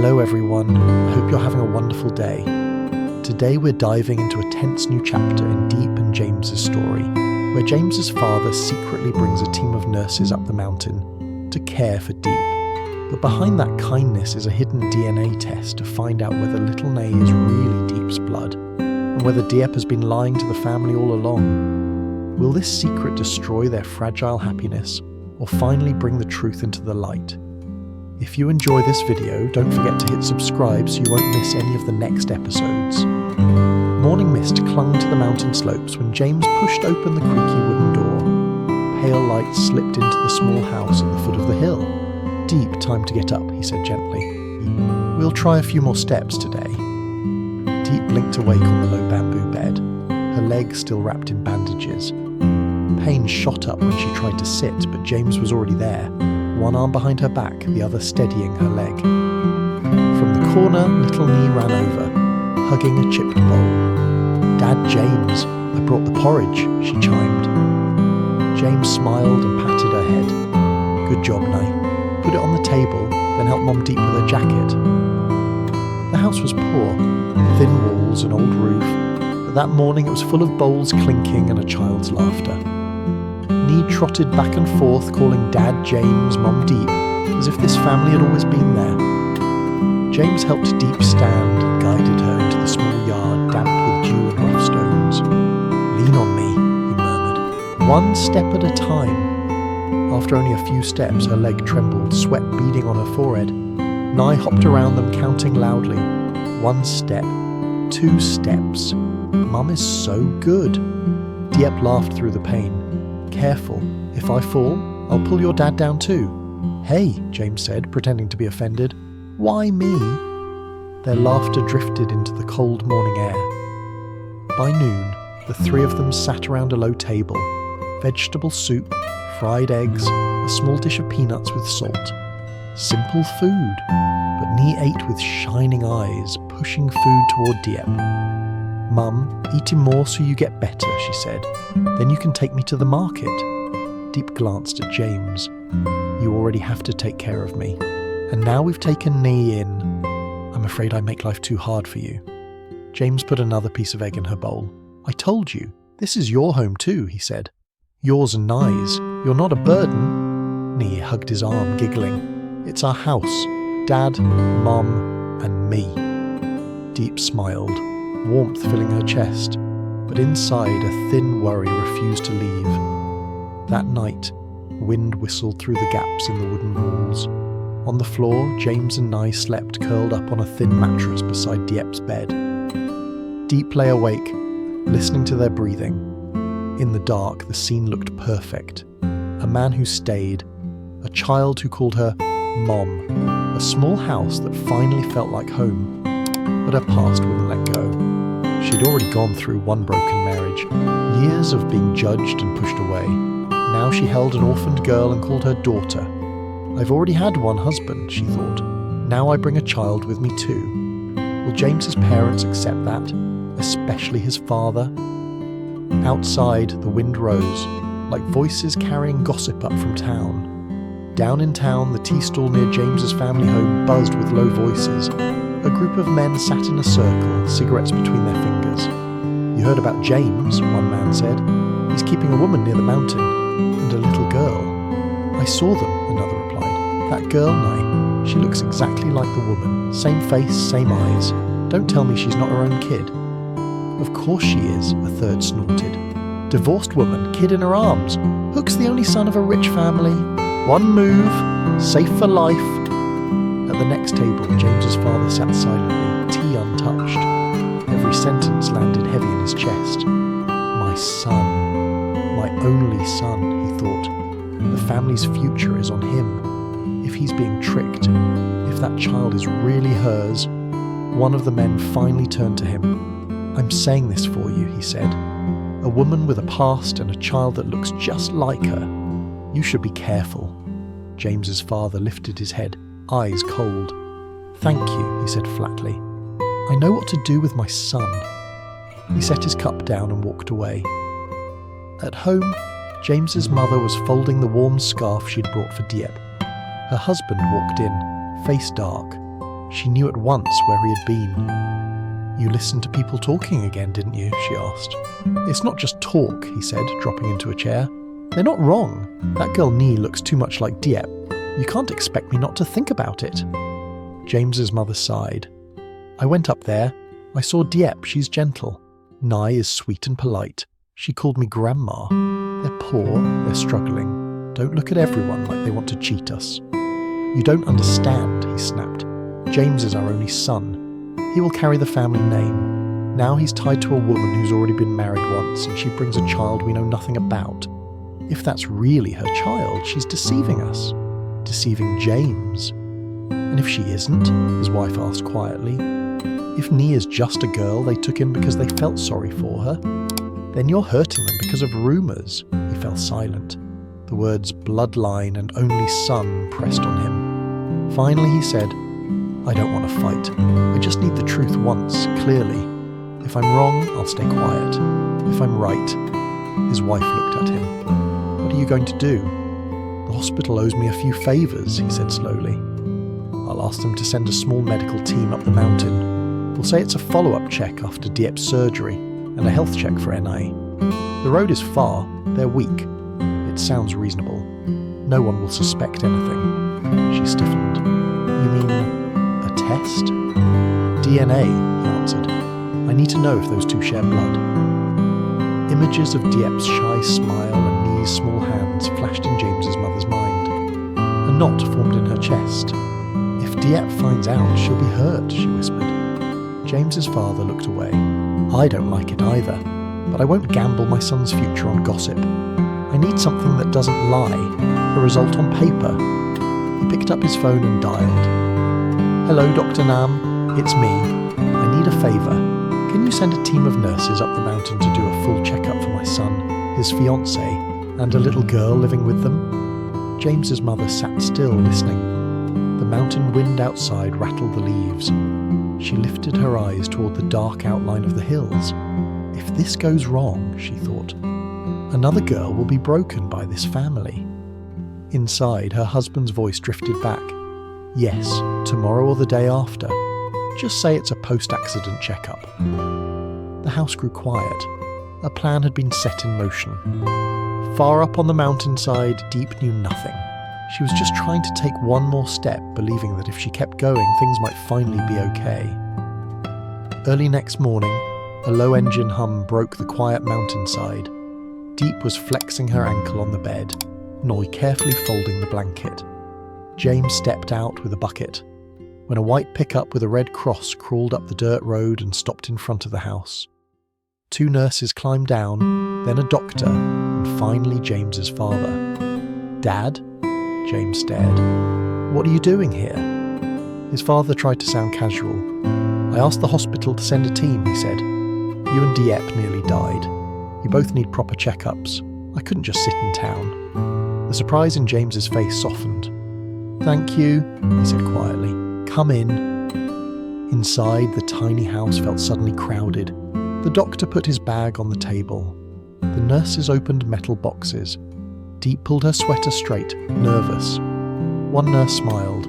Hello everyone, I hope you're having a wonderful day. Today we're diving into a tense new chapter in Diep and James's story, where James's father secretly brings a team of nurses up the mountain to care for Diep. But behind that kindness is a hidden DNA test to find out whether little Nay is really Diep's blood, and whether Diep has been lying to the family all along. Will this secret destroy their fragile happiness, or finally bring the truth into the light? If you enjoy this video, don't forget to hit subscribe so you won't miss any of the next episodes. Morning mist clung to the mountain slopes when James pushed open the creaky wooden door. Pale light slipped into the small house at the foot of the hill. Diep, time to get up, he said gently. We'll try a few more steps today. Diep blinked awake on the low bamboo bed, her leg still wrapped in bandages. Pain shot up when she tried to sit, but James was already there, one arm behind her back, the other steadying her leg. From the corner, little Nee ran over, hugging a chipped bowl. Dad, James, I brought the porridge, she chimed. James smiled and patted her head. Good job, Nay. Put it on the table, then help Mom Diep with her jacket. The house was poor, thin walls, an old roof, but that morning it was full of bowls clinking and a child's laughter. Nee trotted back and forth, calling Dad, James, Mom Diep, as if this family had always been there. James helped Diep stand and guided her into the small yard, damp with dew and rough stones. Lean on me, he murmured. One step at a time. After only a few steps, her leg trembled, sweat beading on her forehead. Nye hopped around them, counting loudly. 1 step, 2 steps. Mum is so good. Diep laughed through the pain. Careful, if I fall, I'll pull your dad down too. Hey, James said, pretending to be offended. Why me? Their laughter drifted into the cold morning air. By noon, the three of them sat around a low table. Vegetable soup, fried eggs, a small dish of peanuts with salt. Simple food, but Nee ate with shining eyes, pushing food toward Diep. Mum, eating more so you get better, she said. Then you can take me to the market. Diep glanced at James. You already have to take care of me. And now we've taken Nee in. I'm afraid I make life too hard for you. James put another piece of egg in her bowl. I told you, this is your home too, he said. Yours and Nye's. You're not a burden. Nee hugged his arm, giggling. It's our house. Dad, Mom, and me. Diep smiled, warmth filling her chest, but inside a thin worry refused to leave. That night, wind whistled through the gaps in the wooden walls. On the floor, James and Nye slept curled up on a thin mattress beside Diep's bed. Diep lay awake, listening to their breathing. In the dark, the scene looked perfect. A man who stayed, a child who called her Mom, a small house that finally felt like home, but her past wouldn't let go. She'd already gone through one broken marriage, years of being judged and pushed away. Now she held an orphaned girl and called her daughter. I've already had one husband, she thought. Now I bring a child with me too. Will James's parents accept that, especially his father? Outside, the wind rose, like voices carrying gossip up from town. Down in town, the tea stall near James's family home buzzed with low voices. A group of men sat in a circle, cigarettes between their fingers. You heard about James, one man said. He's keeping a woman near the mountain, and a little girl. I saw them, another replied. That girl, Nye, she looks exactly like the woman. Same face, same eyes. Don't tell me she's not her own kid. Of course she is, a third snorted. Divorced woman, kid in her arms. Hook's the only son of a rich family. One move, safe for life. At the next table, James's father sat silently, tea untouched. Every sentence landed heavy in his chest. My son, my only son, he thought. The family's future is on him. If he's being tricked, if that child is really hers. One of the men finally turned to him. I'm saying this for you, he said. A woman with a past and a child that looks just like her. You should be careful. James's father lifted his head, eyes cold. Thank you, he said flatly. I know what to do with my son. He set his cup down and walked away. At home, James's mother was folding the warm scarf she'd brought for Diep. Her husband walked in, face dark. She knew at once where he had been. "You listened to people talking again, didn't you?" she asked. "It's not just talk," he said, dropping into a chair. "They're not wrong. That girl Nee looks too much like Diep. You can't expect me not to think about it." James's mother sighed. "I went up there. I saw Diep, she's gentle. Nye is sweet and polite. She called me grandma. They're poor, they're struggling. Don't look at everyone like they want to cheat us." "You don't understand," he snapped. "James is our only son. He will carry the family name. Now he's tied to a woman who's already been married once, and she brings a child we know nothing about. If that's really her child, she's deceiving us. Deceiving James. And if she isn't," his wife asked quietly, "if Nee is just a girl they took in because they felt sorry for her, then you're hurting them because of rumours." He fell silent. The words bloodline and only son pressed on him. Finally he said, "I don't want to fight. I just need the truth once, clearly. If I'm wrong, I'll stay quiet. If I'm right..." His wife looked at him. "What are you going to do?" "The hospital owes me a few favours," he said slowly. "I'll ask them to send a small medical team up the mountain. We'll say it's a follow-up check after Diep's surgery and a health check for NI. The road is far, they're weak. It sounds reasonable. No one will suspect anything." She stiffened. "You mean a test?" "DNA," he answered. "I need to know if those two share blood." Images of Diep's shy smile and Nee's small hands flashed in James's mother's mind. A knot formed in her chest. "If Diep finds out, she'll be hurt," she whispered. James's father looked away. "I don't like it either, but I won't gamble my son's future on gossip. I need something that doesn't lie, a result on paper." He picked up his phone and dialed. "Hello, Dr. Nam. It's me. I need a favour. Can you send a team of nurses up the mountain to do a full checkup for my son, his fiancée, and a little girl living with them?" James's mother sat still, listening. The mountain wind outside rattled the leaves. She lifted her eyes toward the dark outline of the hills. If this goes wrong, she thought, another girl will be broken by this family. Inside, her husband's voice drifted back. "Yes, tomorrow or the day after. Just say it's a post-accident checkup." The house grew quiet. A plan had been set in motion. Far up on the mountainside, Diep knew nothing. She was just trying to take one more step, believing that if she kept going, things might finally be okay. Early next morning, a low engine hum broke the quiet mountainside. Diep was flexing her ankle on the bed, Noi carefully folding the blanket. James stepped out with a bucket, when a white pickup with a red cross crawled up the dirt road and stopped in front of the house. 2 nurses climbed down, then a doctor, and finally James's father. "Dad?" James stared. "What are you doing here?" His father tried to sound casual. "I asked the hospital to send a team," he said. "You and Diep nearly died. You both need proper checkups. I couldn't just sit in town." The surprise in James's face softened. "Thank you," he said quietly. "Come in." Inside, the tiny house felt suddenly crowded. The doctor put his bag on the table. The nurses opened metal boxes. Diep pulled her sweater straight, nervous. One nurse smiled.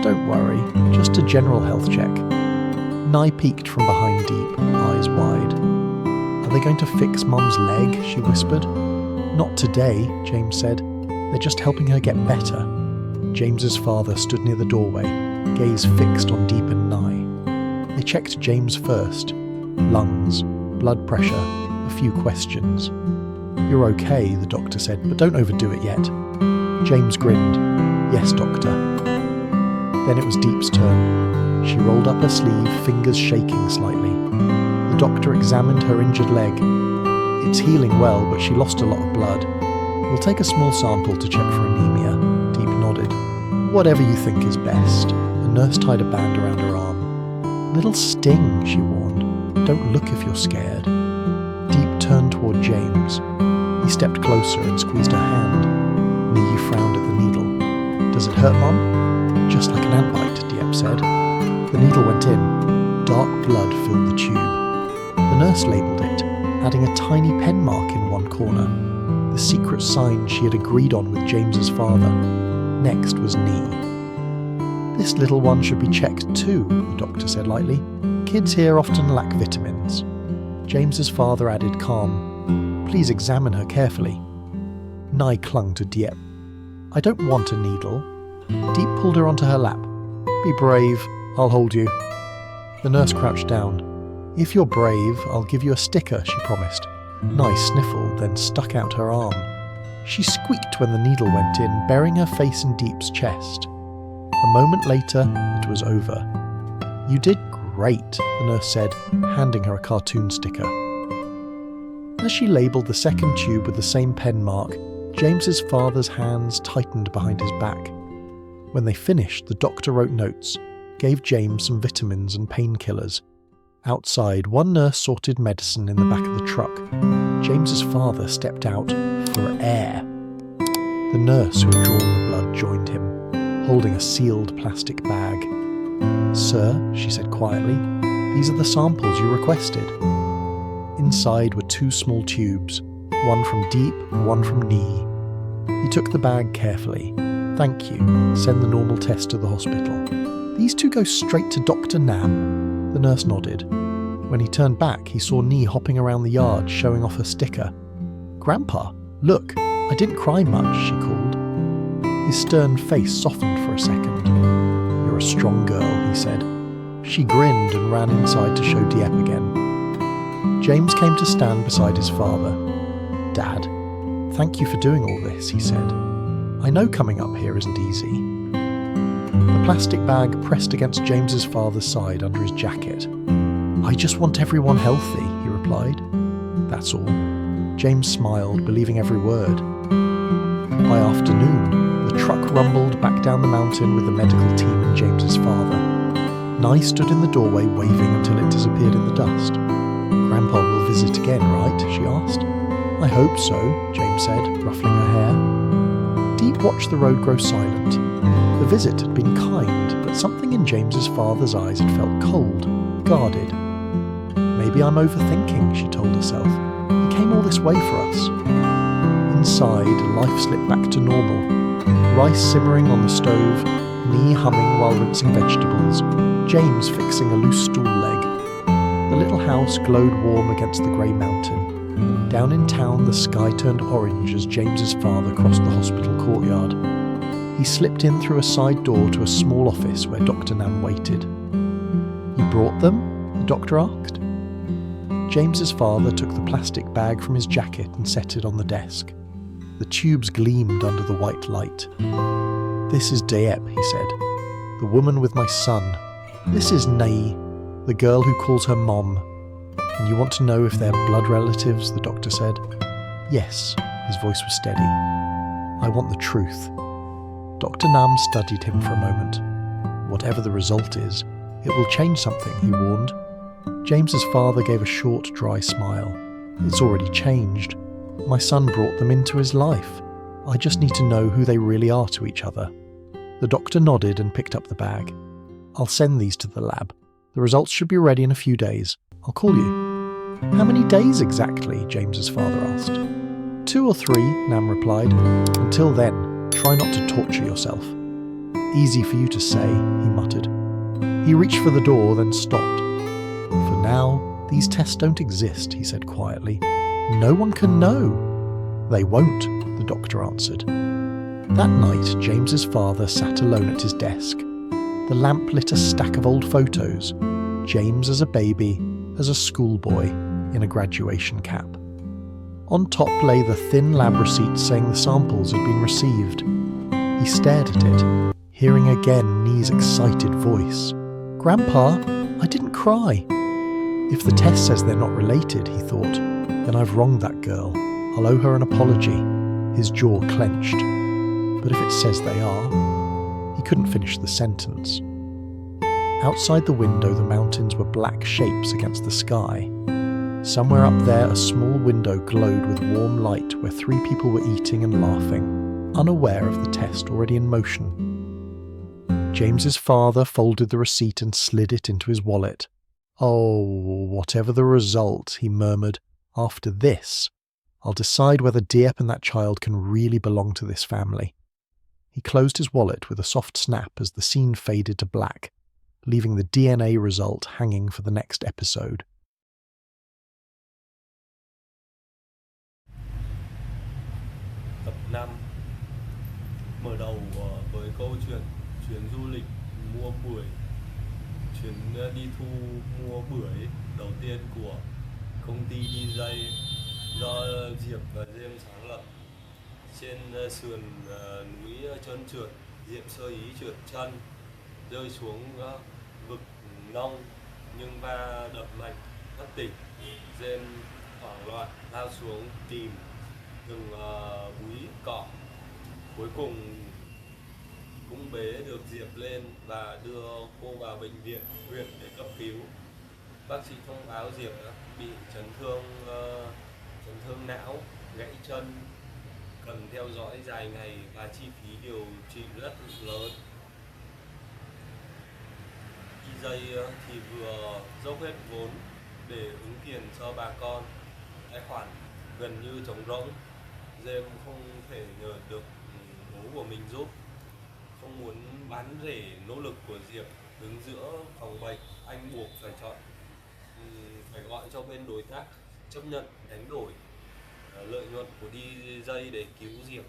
"Don't worry, just a general health check." Nye peeked from behind Diep, eyes wide. "Are they going to fix Mum's leg?" she whispered. "Not today," James said. "They're just helping her get better." James's father stood near the doorway, gaze fixed on Diep and Nye. They checked James first. Lungs, blood pressure, a few questions. "You're okay," the doctor said, "but don't overdo it yet." James grinned. "Yes, doctor." Then it was Diep's turn. She rolled up her sleeve, fingers shaking slightly. The doctor examined her injured leg. "It's healing well, but she lost a lot of blood. We'll take a small sample to check for anemia." Diep nodded. "Whatever you think is best." A nurse tied a band around her arm. "Little sting," she warned. "Don't look if you're scared." Diep turned toward James. He stepped closer and squeezed her hand. Nii frowned at the needle. "Does it hurt, Mum?" "Just like an ant bite," Diep said. The needle went in. Dark blood filled the tube. The nurse labelled it, adding a tiny pen mark in one corner. The secret sign she had agreed on with James's father. Next was Nii. "This little one should be checked too," the doctor said lightly. "Kids here often lack vitamins." James's father added calm, "Please examine her carefully." Nye clung to Diep. "I don't want a needle." Diep pulled her onto her lap. "Be brave, I'll hold you." The nurse crouched down. "If you're brave, I'll give you a sticker," she promised. Nye sniffled, then stuck out her arm. She squeaked when the needle went in, burying her face in Diep's chest. A moment later, it was over. "You did great," the nurse said, handing her a cartoon sticker. As she labelled the second tube with the same pen mark, James's father's hands tightened behind his back. When they finished, the doctor wrote notes, gave James some vitamins and painkillers. Outside, one nurse sorted medicine in the back of the truck. James's father stepped out for air. The nurse who had drawn the blood joined him, holding a sealed plastic bag. "Sir," she said quietly, "these are the samples you requested." Inside were 2 small tubes, one from Diep, one from Knee. He took the bag carefully. "Thank you. Send the normal test to the hospital." "These 2 go straight to Dr. Nam?" The nurse nodded. When he turned back, he saw Knee hopping around the yard, showing off her sticker. "Grandpa, look, I didn't cry much," she called. His stern face softened for a second. "You're a strong girl," he said. She grinned and ran inside to show Diep again. James came to stand beside his father. "Dad, thank you for doing all this," he said. "I know coming up here isn't easy." The plastic bag pressed against James's father's side under his jacket. "I just want everyone healthy," he replied. "That's all." James smiled, believing every word. By afternoon, the truck rumbled back down the mountain with the medical team and James's father. Nye stood in the doorway waving until it disappeared in the dust. "Grandpa will visit again, right?" she asked. "I hope so," James said, ruffling her hair. Diep watched the road grow silent. The visit had been kind, but something in James's father's eyes had felt cold, guarded. "Maybe I'm overthinking," she told herself. "He came all this way for us." Inside, life slipped back to normal. Rice simmering on the stove, Knee humming while rinsing vegetables, James fixing a loose stool leg. The little house glowed warm against the grey mountain. Down in town, the sky turned orange as James's father crossed the hospital courtyard. He slipped in through a side door to a small office where Dr. Nam waited. "You brought them?" the doctor asked. James's father took the plastic bag from his jacket and set it on the desk. The tubes gleamed under the white light. "This is Diep," he said. "The woman with my son. This is Nei, the girl who calls her Mom. And you want to know if they're blood relatives," the doctor said. "Yes," his voice was steady. "I want the truth." Dr. Nam studied him for a moment. "Whatever the result is, it will change something," he warned. James's father gave a short, dry smile. "It's already changed. My son brought them into his life. I just need to know who they really are to each other." The doctor nodded and picked up the bag. "I'll send these to the lab. The results should be ready in a few days. I'll call you." "How many days exactly?" James's father asked. 2 or 3, Nam replied. "Until then, try not to torture yourself." "Easy for you to say," he muttered. He reached for the door, then stopped. "For now, these tests don't exist," he said quietly. "No one can know." "They won't," the doctor answered. That night, James's father sat alone at his desk. The lamp lit a stack of old photos. James as a baby, as a schoolboy, in a graduation cap. On top lay the thin lab receipt saying the samples had been received. He stared at it, hearing again Nee's excited voice. "Grandpa, I didn't cry." If the test says they're not related, he thought, then I've wronged that girl. I'll owe her an apology. His jaw clenched. But if it says they are... He couldn't finish the sentence. Outside the window, the mountains were black shapes against the sky. Somewhere up there, a small window glowed with warm light where 3 people were eating and laughing, unaware of the test already in motion. James's father folded the receipt and slid it into his wallet. "Oh, whatever the result," he murmured, "after this, I'll decide whether Diep and that child can really belong to this family." He closed his wallet with a soft snap as the scene faded to black, leaving the DNA result hanging for the next episode. Tập 5 mở đầu với câu chuyện chuyến du lịch mua bưởi, chuyến đi thu mua bưởi đầu tiên của công ty DJ do Diep và James sáng lập. Trên sườn núi trơn trượt, Diep sơ ý trượt chân, rơi xuống vực nông nhưng va đập mạnh bất tỉnh. James hoảng loạn lao xuống tìm từng búi cỏ, cuối cùng cũng bế được Diep lên và đưa cô vào bệnh viện huyện để cấp cứu. Bác sĩ thông báo Diep đã bị chấn thương não, gãy chân, cần theo dõi dài ngày và chi phí điều trị rất lớn. DJ thì vừa dốc hết vốn để ứng tiền cho bà con, tài khoản gần như trống rỗng. James không thể nhờ được bố của mình giúp, không muốn bán rẻ nỗ lực của Diep đứng giữa phòng bệnh. Anh buộc phải gọi cho bên đối tác chấp nhận đánh đổi lợi nhuận của DJ để cứu Diep.